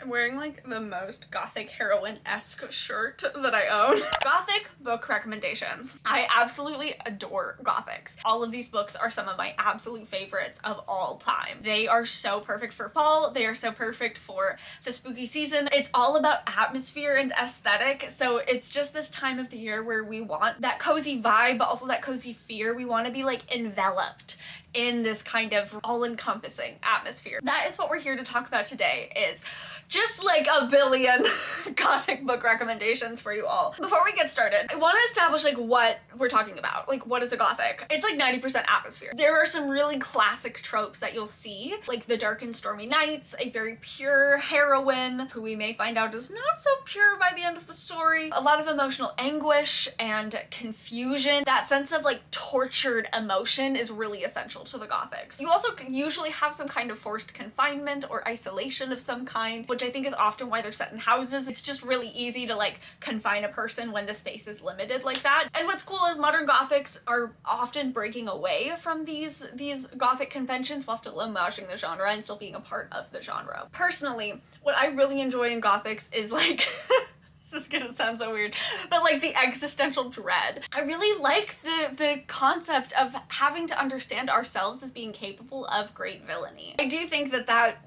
I'm wearing like the most gothic heroine-esque shirt that I own. Gothic book recommendations. I absolutely adore gothics. All of these books are some of my absolute favorites of all time. They are so perfect for fall. They are so perfect for the spooky season. It's all about atmosphere and aesthetic. So it's just this time of the year where we want that cozy vibe, but also that cozy fear. We want to be like enveloped in this kind of all-encompassing atmosphere. That is what we're here to talk about today, is just like a billion gothic book recommendations for you all. Before we get started, I want to establish like what we're talking about. Like, what is a gothic? It's like 90% atmosphere. There are some really classic tropes that you'll see, like the dark and stormy nights, a very pure heroine who we may find out is not so pure by the end of the story, a lot of emotional anguish and confusion. That sense of like tortured emotion is really essential to the gothics. You also usually have some kind of forced confinement or isolation of some kind, which I think is often why they're set in houses. It's just really easy to like confine a person when the space is limited like that. And what's cool is modern gothics are often breaking away from these gothic conventions while still homaging the genre and still being a part of the genre. Personally, what I really enjoy in gothics is like this is gonna sound so weird, but like the existential dread. I really like the concept of having to understand ourselves as being capable of great villainy. I do think that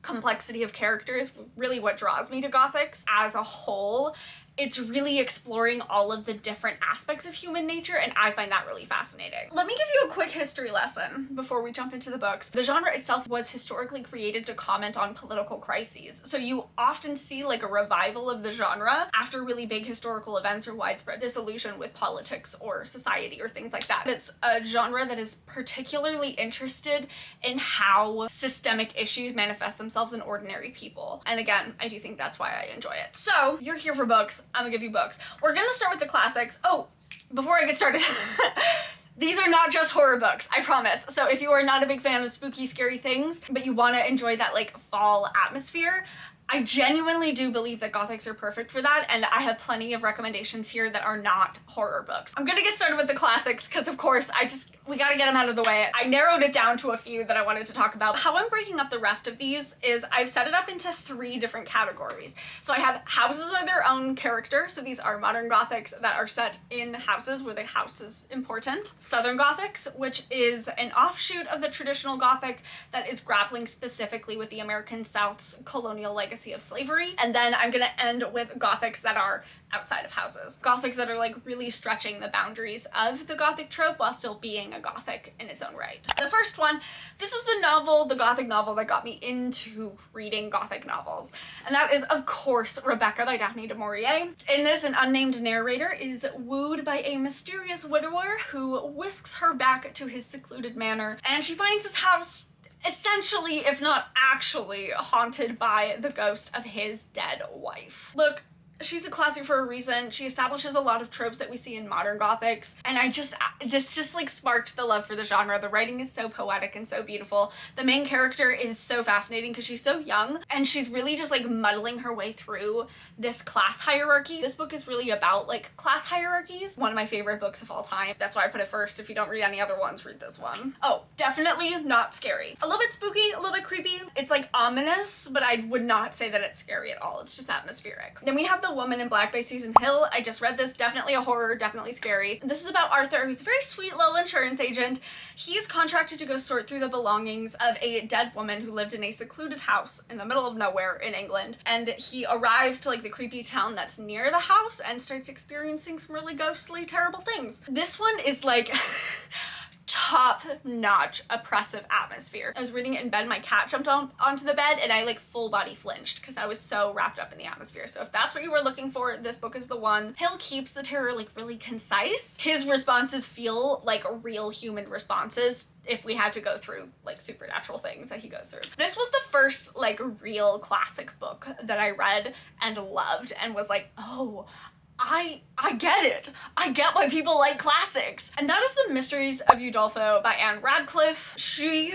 complexity of character is really what draws me to gothics as a whole. It's really exploring all of the different aspects of human nature, and I find that really fascinating. Let me give you a quick history lesson before we jump into the books. The genre itself was historically created to comment on political crises, so you often see like a revival of the genre after really big historical events or widespread disillusion with politics or society or things like that. It's a genre that is particularly interested in how systemic issues manifest themselves in ordinary people. And again, I do think that's why I enjoy it. So, you're here for books. I'm gonna give you books. We're gonna start with the classics. Oh, before I get started, these are not just horror books, I promise. So if you are not a big fan of spooky, scary things, but you want to enjoy that like fall atmosphere, I genuinely do believe that gothics are perfect for that, and I have plenty of recommendations here that are not horror books. I'm gonna get started with the classics because of course we gotta get them out of the way. I narrowed it down to a few that I wanted to talk about. How I'm breaking up the rest of these is I've set it up into 3 different categories. So I have houses are their own character, so these are modern gothics that are set in houses where the house is important. Southern gothics, which is an offshoot of the traditional gothic that is grappling specifically with the American South's colonial legacy of slavery. And then I'm gonna end with gothics that are outside of houses. Gothics that are like really stretching the boundaries of the gothic trope while still being a gothic in its own right. The first one, this is the gothic novel that got me into reading gothic novels. And that is, of course, Rebecca by Daphne du Maurier. In this, an unnamed narrator is wooed by a mysterious widower who whisks her back to his secluded manor, and she finds his house essentially, if not actually, haunted by the ghost of his dead wife. Look, she's a classic for a reason. She establishes a lot of tropes that we see in modern gothics, and this just like sparked the love for the genre. The writing is so poetic and so beautiful. The main character is so fascinating because she's so young, and she's really just like muddling her way through this class hierarchy. This book is really about like class hierarchies. One of my favorite books of all time. That's why I put it first. If you don't read any other ones, read this one. Oh, definitely not scary. A little bit spooky, a little bit creepy. It's like ominous, but I would not say that it's scary at all. It's just atmospheric. Then we have The Woman in Black by Susan Hill. I just read this. Definitely a horror, definitely scary. This is about Arthur, who's a very sweet little insurance agent. He's contracted to go sort through the belongings of a dead woman who lived in a secluded house in the middle of nowhere in England. And he arrives to like the creepy town that's near the house and starts experiencing some really ghostly, terrible things. This one is like top-notch oppressive atmosphere. I was reading it in bed, my cat jumped onto the bed, and I like full body flinched because I was so wrapped up in the atmosphere. So if that's what you were looking for, this book is the one. Hill keeps the terror like really concise. His responses feel like real human responses if we had to go through like supernatural things that he goes through. This was the first like real classic book that I read and loved and was like, oh, I get it. I get why people like classics. And that is The Mysteries of Udolpho by Anne Radcliffe. She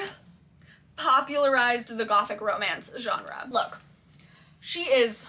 popularized the gothic romance genre. Look, she is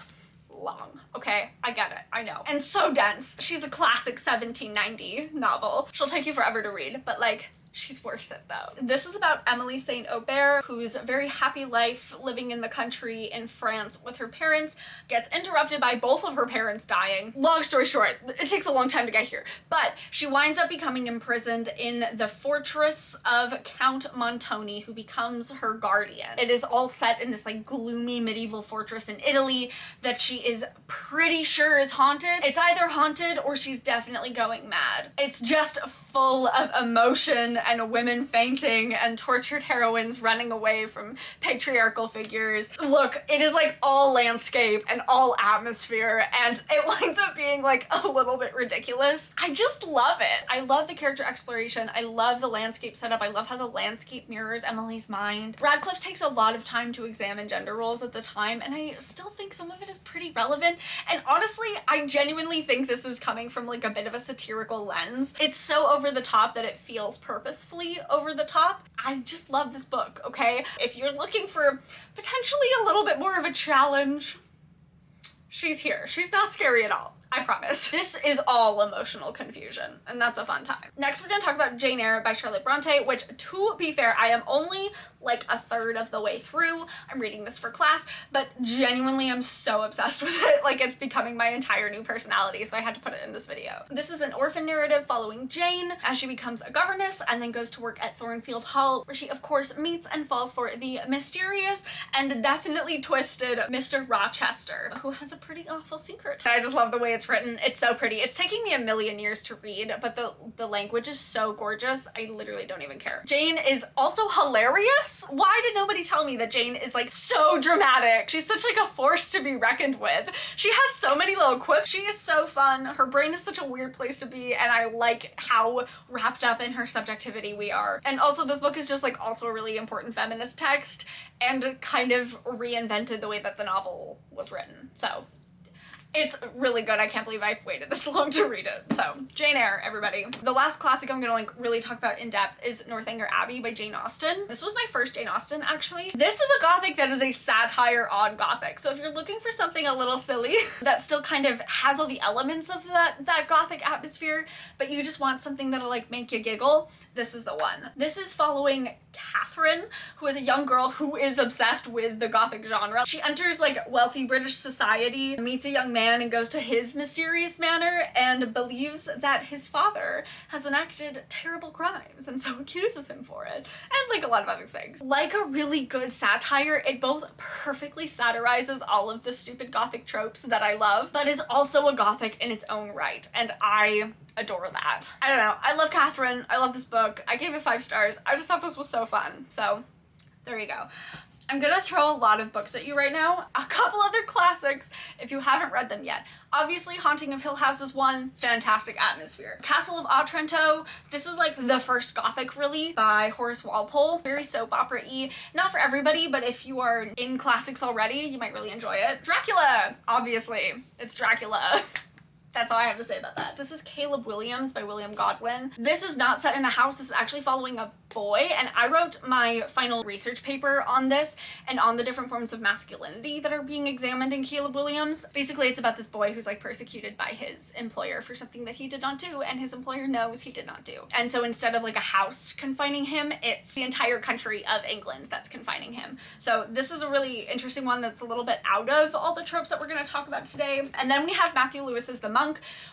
long, okay? I get it, I know. And so dense. She's a classic 1790 novel. She'll take you forever to read, but like, She's worth it though. This is about Emily St. Aubert, whose very happy life living in the country in France with her parents gets interrupted by both of her parents dying. Long story short, it takes a long time to get here, but she winds up becoming imprisoned in the fortress of Count Montoni, who becomes her guardian. It is all set in this like gloomy medieval fortress in Italy that she is pretty sure is haunted. It's either haunted or she's definitely going mad. It's just full of emotion and women fainting and tortured heroines running away from patriarchal figures. Look, it is like all landscape and all atmosphere, and it winds up being like a little bit ridiculous. I just love it. I love the character exploration. I love the landscape setup. I love how the landscape mirrors Emily's mind. Radcliffe takes a lot of time to examine gender roles at the time, and I still think some of it is pretty relevant. And honestly, I genuinely think this is coming from like a bit of a satirical lens. It's so over the top that it feels purposefully over the top. I just love this book, okay? If you're looking for potentially a little bit more of a challenge, she's here. She's not scary at all. I promise. This is all emotional confusion, and that's a fun time. Next, we're gonna talk about Jane Eyre by Charlotte Bronte, which, to be fair, I am only like a third of the way through. I'm reading this for class, but genuinely I'm so obsessed with it. Like, it's becoming my entire new personality, so I had to put it in this video. This is an orphan narrative following Jane as she becomes a governess and then goes to work at Thornfield Hall, where she, of course, meets and falls for the mysterious and definitely twisted Mr. Rochester, who has a pretty awful secret. I just love the way it's written. It's so pretty. It's taking me a million years to read, but the language is so gorgeous. I literally don't even care. Jane is also hilarious. Why did nobody tell me that Jane is like so dramatic? She's such like a force to be reckoned with. She has so many little quips. She is so fun. Her brain is such a weird place to be, and I like how wrapped up in her subjectivity we are. And also this book is just like also a really important feminist text and kind of reinvented the way that the novel was written. So it's really good. I can't believe I've waited this long to read it. So, Jane Eyre, everybody. The last classic I'm gonna like really talk about in depth is Northanger Abbey by Jane Austen. This was my first Jane Austen, actually. This is a gothic that is a satire on gothic. So if you're looking for something a little silly that still kind of has all the elements of that gothic atmosphere, but you just want something that'll like make you giggle, this is the one. This is following Catherine, who is a young girl who is obsessed with the gothic genre. She enters like wealthy British society, meets a young man and goes to his mysterious manor and believes that his father has enacted terrible crimes and so accuses him for it, and like a lot of other things. Like a really good satire, it both perfectly satirizes all of the stupid gothic tropes that I love, but is also a gothic in its own right, and I adore that. I don't know. I love Catherine. I love this book. I gave it 5 stars. I just thought this was so fun. So there you go. I'm gonna throw a lot of books at you right now. A couple other classics if you haven't read them yet. Obviously, Haunting of Hill House is one. Fantastic atmosphere. Castle of Otranto. This is like the first gothic really by Horace Walpole. Very soap opera-y. Not for everybody, but if you are in classics already, you might really enjoy it. Dracula. Obviously, it's Dracula. That's all I have to say about that. This is Caleb Williams by William Godwin. This is not set in a house. This is actually following a boy, and I wrote my final research paper on this and on the different forms of masculinity that are being examined in Caleb Williams. Basically, it's about this boy who's like persecuted by his employer for something that he did not do, and his employer knows he did not do. And so instead of like a house confining him, it's the entire country of England that's confining him. So this is a really interesting one that's a little bit out of all the tropes that we're going to talk about today. And then we have Matthew Lewis's The Monk,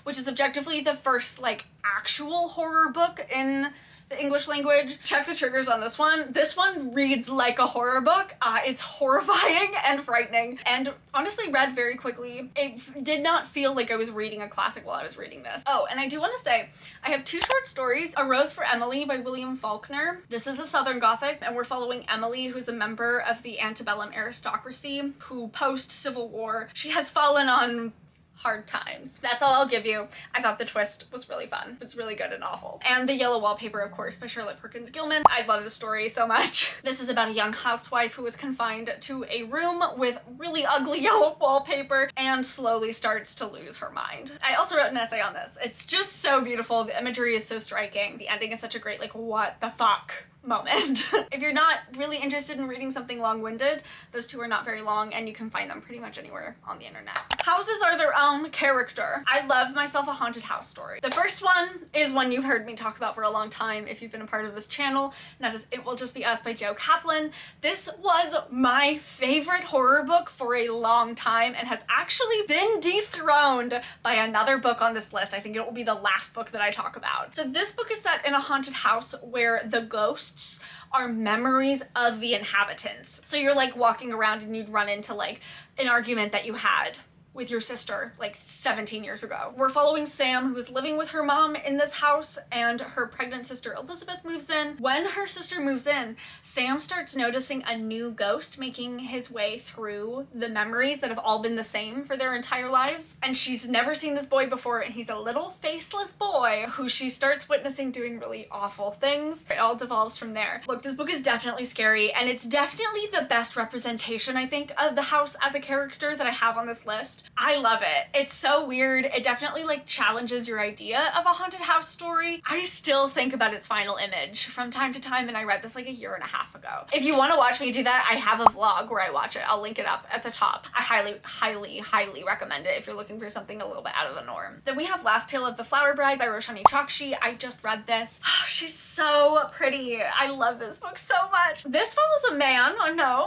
which is objectively the first like actual horror book in the English language. Check the triggers on this one. This one reads like a horror book. It's horrifying and frightening, and honestly read very quickly. It did not feel like I was reading a classic while I was reading this. Oh, and I do want to say, I have 2 short stories. A Rose for Emily by William Faulkner. This is a Southern Gothic, and we're following Emily, who's a member of the antebellum aristocracy, who post-Civil War, she has fallen on hard times. That's all I'll give you. I thought the twist was really fun. It's really good and awful. And The Yellow Wallpaper, of course, by Charlotte Perkins Gilman. I love the story so much. This is about a young housewife who is confined to a room with really ugly yellow wallpaper and slowly starts to lose her mind. I also wrote an essay on this. It's just so beautiful. The imagery is so striking. The ending is such a great, like, what the fuck moment. If you're not really interested in reading something long-winded, those two are not very long and you can find them pretty much anywhere on the internet. Houses are their own character. I love myself a haunted house story. The first one is one you've heard me talk about for a long time if you've been a part of this channel, and that is It Will Just Be Us by Joe Kaplan. This was my favorite horror book for a long time and has actually been dethroned by another book on this list. I think it will be the last book that I talk about. So this book is set in a haunted house where the ghosts are memories of the inhabitants. So you're like walking around and you'd run into like an argument that you had with your sister like 17 years ago. We're following Sam, who is living with her mom in this house, and her pregnant sister Elizabeth moves in. When her sister moves in, Sam starts noticing a new ghost making his way through the memories that have all been the same for their entire lives. And she's never seen this boy before, and he's a little faceless boy who she starts witnessing doing really awful things. It all devolves from there. Look, this book is definitely scary, and it's definitely the best representation, I think, of the house as a character that I have on this list. I love it. It's so weird. It definitely like challenges your idea of a haunted house story. I still think about its final image from time to time, and I read this like a year and a half ago. If you want to watch me do that, I have a vlog where I watch it. I'll link it up at the top. I highly recommend it if you're looking for something a little bit out of the norm. Then we have Last Tale of the Flower Bride by Roshani Chokshi. I just read this. She's so pretty. I love this book so much. This follows a man,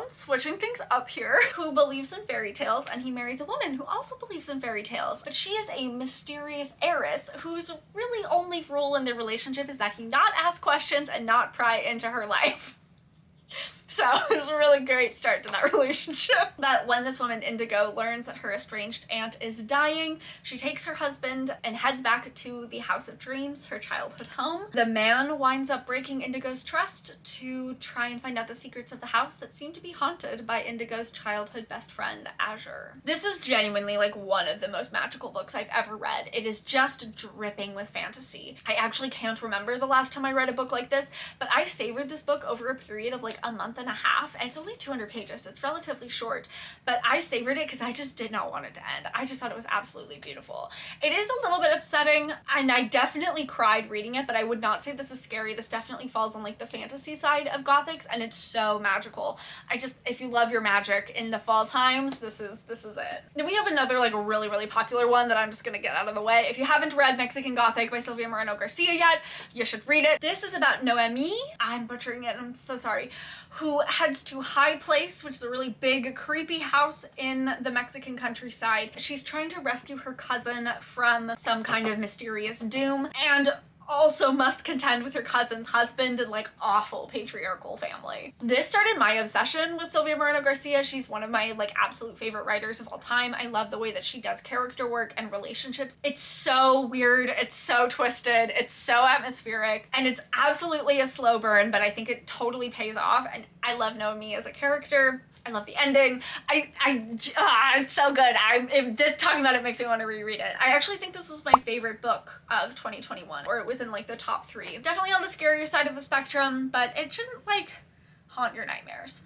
switching things up here, who believes in fairy tales, and he marries a woman who also believes in fairy tales, but she is a mysterious heiress whose really only role in their relationship is that he not ask questions and not pry into her life. So it was a really great start to that relationship. But when this woman Indigo learns that her estranged aunt is dying, she takes her husband and heads back to the House of Dreams, her childhood home. The man winds up breaking Indigo's trust to try and find out the secrets of the house that seem to be haunted by Indigo's childhood best friend, Azure. This is genuinely like one of the most magical books I've ever read. It is just dripping with fantasy. I actually can't remember the last time I read a book like this, but I savored this book over a period of like a month and a half, and it's only 200 pages, so it's relatively short, but I savored it because I just did not want it to end. I just thought it was absolutely beautiful. It is a little bit upsetting, and I definitely cried reading it, but I would not say this is scary. This definitely falls on like the fantasy side of Gothics, and it's so magical. If you love your magic in the fall times, this is it. Then we have another like really popular one that I'm just gonna get out of the way. If you haven't read Mexican Gothic by Silvia Moreno Garcia yet, you should read it. This is about Noemi, I'm butchering it, I'm so sorry, who heads to High Place, which is a really big, creepy house in the Mexican countryside. She's trying to rescue her cousin from some kind of mysterious doom, and also must contend with her cousin's husband and like awful patriarchal family. This started my obsession with Silvia Moreno Garcia. She's one of my like absolute favorite writers of all time. I love the way that she does character work and relationships. It's so weird, it's so twisted, it's so atmospheric, and it's absolutely a slow burn, but I think it totally pays off, and I love Noemi as a character. I love the ending. It's so good. Talking about it makes me want to reread it. I actually think this was my favorite book of 2021, or it was in like the top 3. Definitely on the scarier side of the spectrum, but it shouldn't like haunt your nightmares.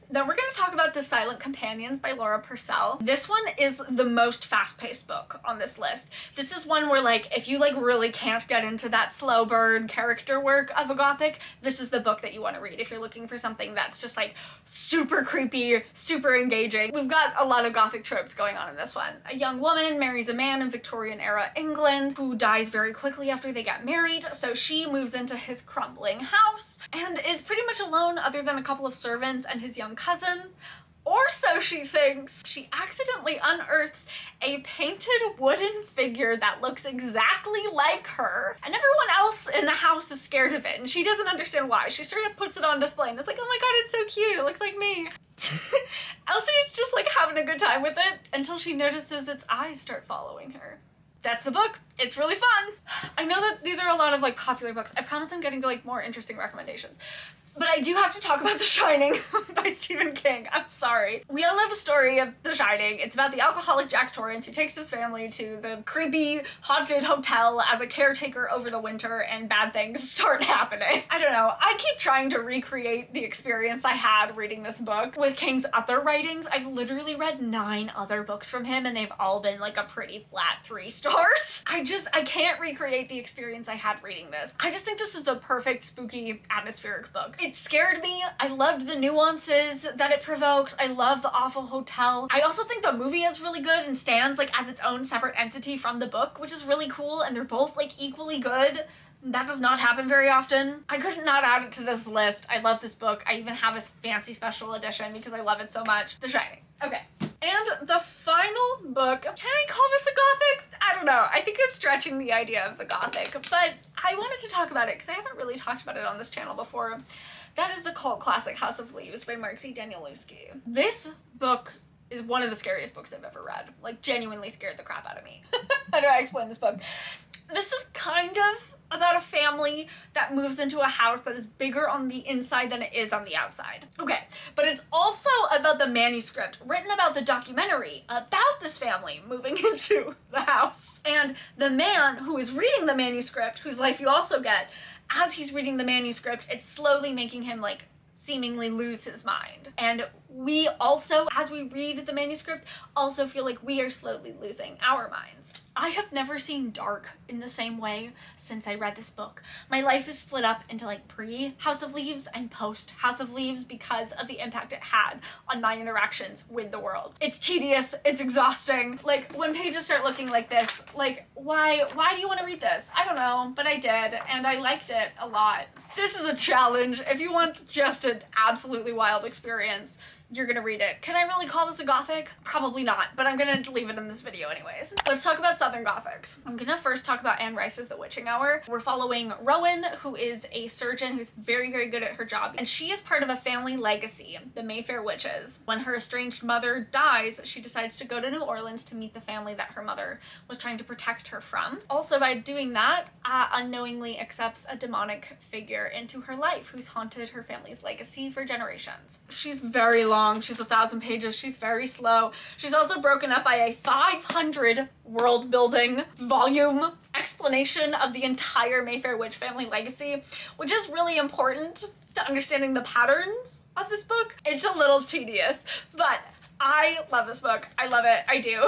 Then we're going to talk about The Silent Companions by Laura Purcell. This one is the most fast-paced book on this list. This is one where like if you like really can't get into that slow burn character work of a Gothic, this is the book that you want to read if you're looking for something that's just like super creepy, super engaging. We've got a lot of Gothic tropes going on in this one. A young woman marries a man in Victorian era England who dies very quickly after they get married, so she moves into his crumbling house and is pretty much alone other than a couple of servants and his young cousin. Or so she thinks. She accidentally unearths a painted wooden figure that looks exactly like her, and everyone else in the house is scared of it, and she doesn't understand why. She straight up puts it on display and is like, oh my god, it's so cute, it looks like me. Elsie is just like having a good time with it until she notices its eyes start following her. That's the book. It's really fun. I know that these are a lot of like popular books. I promise I'm getting to like more interesting recommendations. But I do have to talk about The Shining by Stephen King. I'm sorry. We all know the story of The Shining. It's about the alcoholic Jack Torrance who takes his family to the creepy haunted hotel as a caretaker over the winter, and bad things start happening. I don't know. I keep trying to recreate the experience I had reading this book with King's other writings. I've literally read 9 other books from him, and they've all been like a pretty flat 3 stars. I can't recreate the experience I had reading this. I just think this is the perfect spooky atmospheric book. It scared me. I loved the nuances that it provoked. I love the awful hotel. I also think the movie is really good and stands like as its own separate entity from the book, which is really cool, and they're both like equally good. That does not happen very often. I could not add it to this list. I love this book. I even have a fancy special edition because I love it so much. The Shining. Okay. And the final book, can I call this a Gothic? I don't know. I think I'm stretching the idea of the Gothic, but I wanted to talk about it because I haven't really talked about it on this channel before. That is the cult classic House of Leaves by Mark Z. Danielewski. This book is one of the scariest books I've ever read. Like, genuinely scared the crap out of me. How do I explain this book? This is kind of about a family that moves into a house that is bigger on the inside than it is on the outside. Okay, but it's also about the manuscript written about the documentary about this family moving into the house. And the man who is reading the manuscript, whose life you also get, as he's reading the manuscript, it's slowly making him like seemingly lose his mind. And we also, as we read the manuscript, also feel like we are slowly losing our minds. I have never seen dark in the same way since I read this book. My life is split up into like pre-House of Leaves and post-House of Leaves because of the impact it had on my interactions with the world. It's tedious, it's exhausting. Like, when pages start looking like this, like, why do you want to read this? I don't know, but I did, and I liked it a lot. This is a challenge. If you want just an absolutely wild experience, you're gonna read it. Can I really call this a Gothic? Probably not, but I'm gonna leave it in this video anyways. Let's talk about Southern Gothics. I'm gonna first talk about Anne Rice's The Witching Hour. We're following Rowan, who is a surgeon who's very, very good at her job, and she is part of a family legacy, the Mayfair Witches. When her estranged mother dies, she decides to go to New Orleans to meet the family that her mother was trying to protect her from. Also, by doing that, unknowingly accepts a demonic figure into her life who's haunted her family's legacy for generations. She's very long. She's 1,000 pages. She's very slow. She's also broken up by a 500 world building volume explanation of the entire Mayfair witch family legacy, which is really important to understanding the patterns of this book. It's a little tedious, but I love this book. I love it. I do.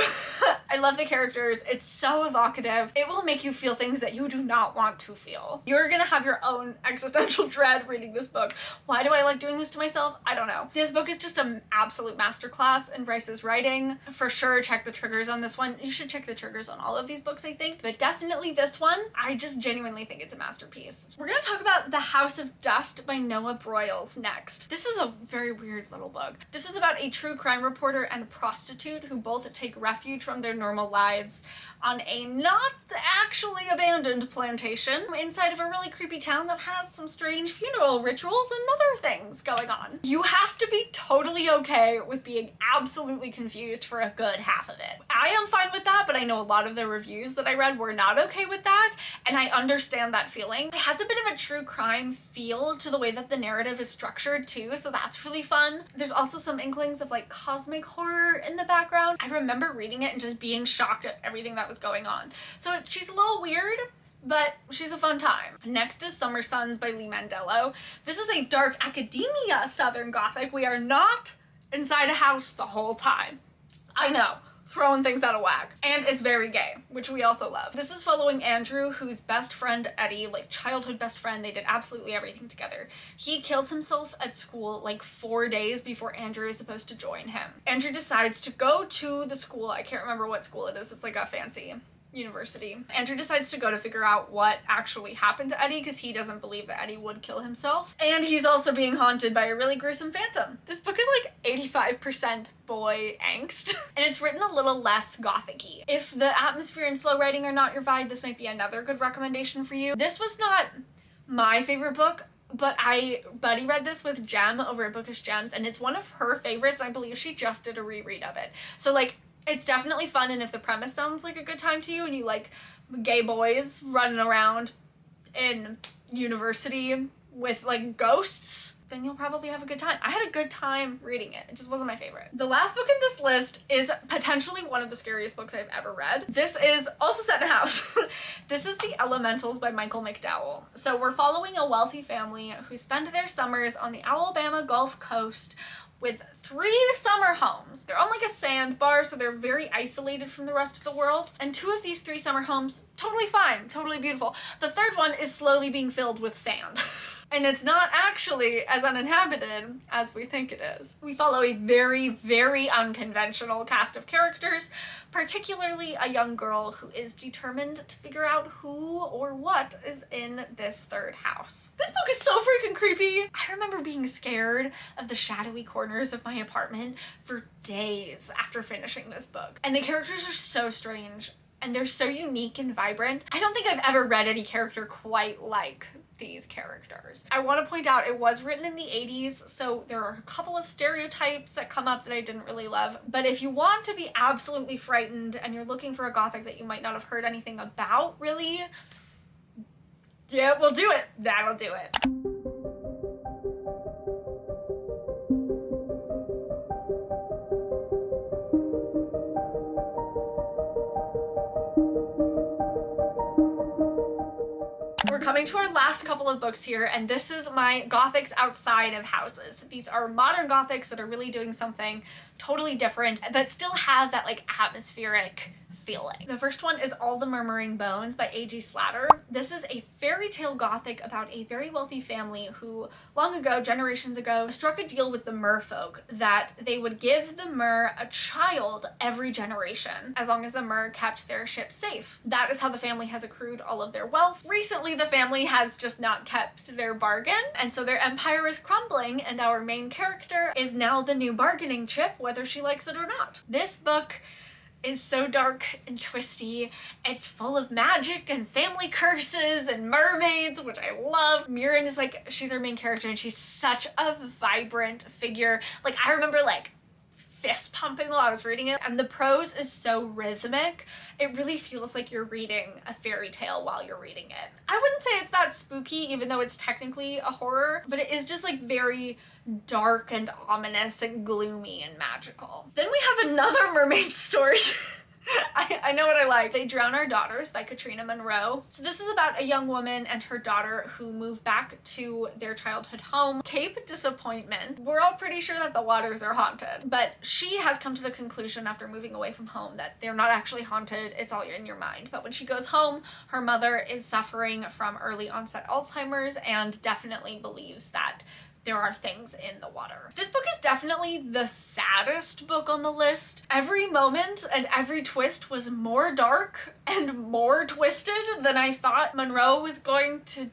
I love the characters. It's so evocative. It will make you feel things that you do not want to feel. You're gonna have your own existential dread reading this book. Why do I like doing this to myself? I don't know. This book is just an absolute masterclass in Rice's writing. For sure, check the triggers on this one. You should check the triggers on all of these books, I think, but definitely this one. I just genuinely think it's a masterpiece. We're gonna talk about The House of Dust by Noah Broyles next. This is a very weird little book. This is about a true crime reporter and a prostitute who both take refuge from their normal lives on a not actually abandoned plantation inside of a really creepy town that has some strange funeral rituals and other things going on. You have to be totally okay with being absolutely confused for a good half of it. I am fine with that, but I know a lot of the reviews that I read were not okay with that, and I understand that feeling. It has a bit of a true crime feel to the way that the narrative is structured too, so that's really fun. There's also some inklings of like cosmic horror in the background. I remember reading it and just being shocked at everything that was going on. So she's a little weird, but she's a fun time. Next is Summer Suns by Lee Mandello. This is a dark academia Southern Gothic. We are not inside a house the whole time. I know, throwing things out of whack. And it's very gay, which we also love. This is following Andrew, whose best friend Eddie, like childhood best friend, they did absolutely everything together. He kills himself at school like 4 days before Andrew is supposed to join him. Andrew decides to go to the school. I can't remember what school it is. It's like a fancy university. Andrew decides to go to figure out what actually happened to Eddie because he doesn't believe that Eddie would kill himself. And he's also being haunted by a really gruesome phantom. This book is like 85% boy angst, and it's written a little less gothic-y. If the atmosphere and slow writing are not your vibe, this might be another good recommendation for you. This was not my favorite book, but Buddy read this with Jem over at Bookish Gems, and it's one of her favorites. I believe she just did a reread of it. So like, it's definitely fun, and if the premise sounds like a good time to you and you like gay boys running around in university with like ghosts, then you'll probably have a good time. I had a good time reading it. It just wasn't my favorite. The last book in this list is potentially one of the scariest books I've ever read. This is also set in a house. This is The Elementals by Michael McDowell. So we're following a wealthy family who spend their summers on the Alabama Gulf Coast with 3 summer homes. They're on like a sandbar, so they're very isolated from the rest of the world. And 2 of these 3 summer homes, totally fine, totally beautiful. The third one is slowly being filled with sand. and it's not actually as uninhabited as we think it is. We follow a very, very unconventional cast of characters, particularly a young girl who is determined to figure out who or what is in this third house. This book is so freaking creepy. I remember being scared of the shadowy corners of my apartment for days after finishing this book. And the characters are so strange and they're so unique and vibrant. I don't think I've ever read any character quite like these characters. I want to point out it was written in the 80s, so there are a couple of stereotypes that come up that I didn't really love. But if you want to be absolutely frightened and you're looking for a gothic that you might not have heard anything about, really, yeah, we'll do it. That'll do it. We're coming to our last couple of books here, and this is my Gothics outside of houses. These are modern Gothics that are really doing something totally different, but still have that like atmospheric feeling. The first one is All the Murmuring Bones by A.G. Slatter. This is a fairy tale Gothic about a very wealthy family who, long ago, generations ago, struck a deal with the merfolk that they would give the mer a child every generation, as long as the mer kept their ship safe. That is how the family has accrued all of their wealth. Recently, the family has just not kept their bargain, and so their empire is crumbling, and our main character is now the new bargaining chip, whether she likes it or not. This book is so dark and twisty. It's full of magic and family curses and mermaids, which I love. Mirren is like, she's our main character and she's such a vibrant figure. Like, I remember like fist pumping while I was reading it, and the prose is so rhythmic. It really feels like you're reading a fairy tale while you're reading it. I wouldn't say it's that spooky, even though it's technically a horror, but it is just like very dark and ominous and gloomy and magical. Then we have another mermaid story. I know what I like. They Drown Our Daughters by Katrina Monroe. So this is about a young woman and her daughter who move back to their childhood home, Cape Disappointment. We're all pretty sure that the waters are haunted, but she has come to the conclusion after moving away from home that they're not actually haunted, it's all in your mind. But when she goes home, her mother is suffering from early onset Alzheimer's and definitely believes that there are things in the water. This book is definitely the saddest book on the list. Every moment and every twist was more dark and more twisted than I thought Monroe was going to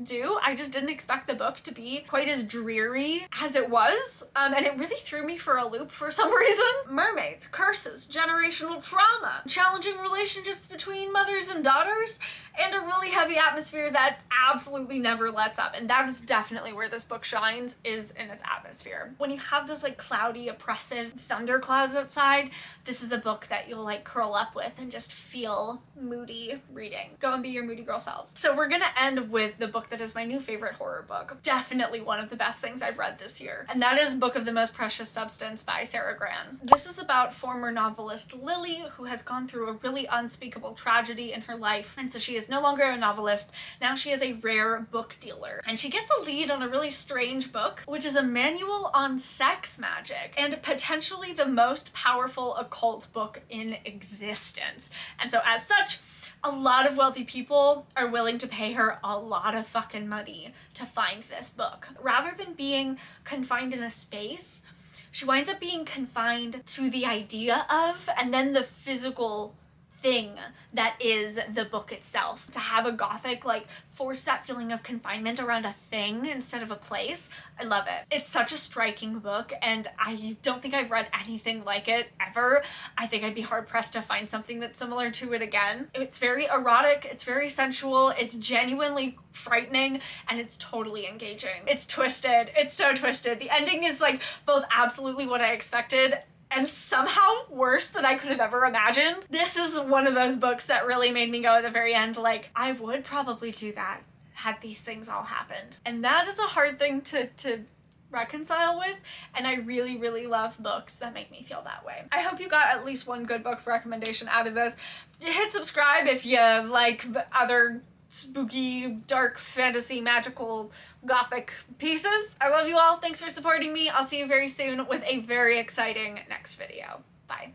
do. I just didn't expect the book to be quite as dreary as it was, and it really threw me for a loop for some reason. Mermaids, curses, generational trauma, challenging relationships between mothers and daughters, and a really heavy atmosphere that absolutely never lets up. And that is definitely where this book shines, is in its atmosphere. When you have those like cloudy, oppressive thunderclouds outside, this is a book that you'll like curl up with and just feel moody reading. Go and be your moody girl selves. So we're gonna end with the book that is my new favorite horror book. Definitely one of the best things I've read this year. And that is Book of the Most Precious Substance by Sarah Gran. This is about former novelist Lily, who has gone through a really unspeakable tragedy in her life. And so she is no longer a novelist. Now she is a rare book dealer. And she gets a lead on a really strange book, which is a manual on sex magic and potentially the most powerful occult book in existence. And so as such, a lot of wealthy people are willing to pay her a lot of fucking money to find this book. Rather than being confined in a space, she winds up being confined to the idea of, and then the physical thing that is the book itself. To have a Gothic like force that feeling of confinement around a thing instead of a place, I love it. It's such a striking book, and I don't think I've read anything like it ever. I think I'd be hard pressed to find something that's similar to it again. It's very erotic, it's very sensual, it's genuinely frightening, and it's totally engaging. It's twisted, it's so twisted. The ending is like both absolutely what I expected and somehow worse than I could have ever imagined. This is one of those books that really made me go at the very end like, I would probably do that had these things all happened. And that is a hard thing to reconcile with, and I really, really love books that make me feel that way. I hope you got at least one good book recommendation out of this. Hit subscribe if you like other spooky, dark, fantasy, magical, gothic pieces. I love you all. Thanks for supporting me. I'll see you very soon with a very exciting next video. Bye.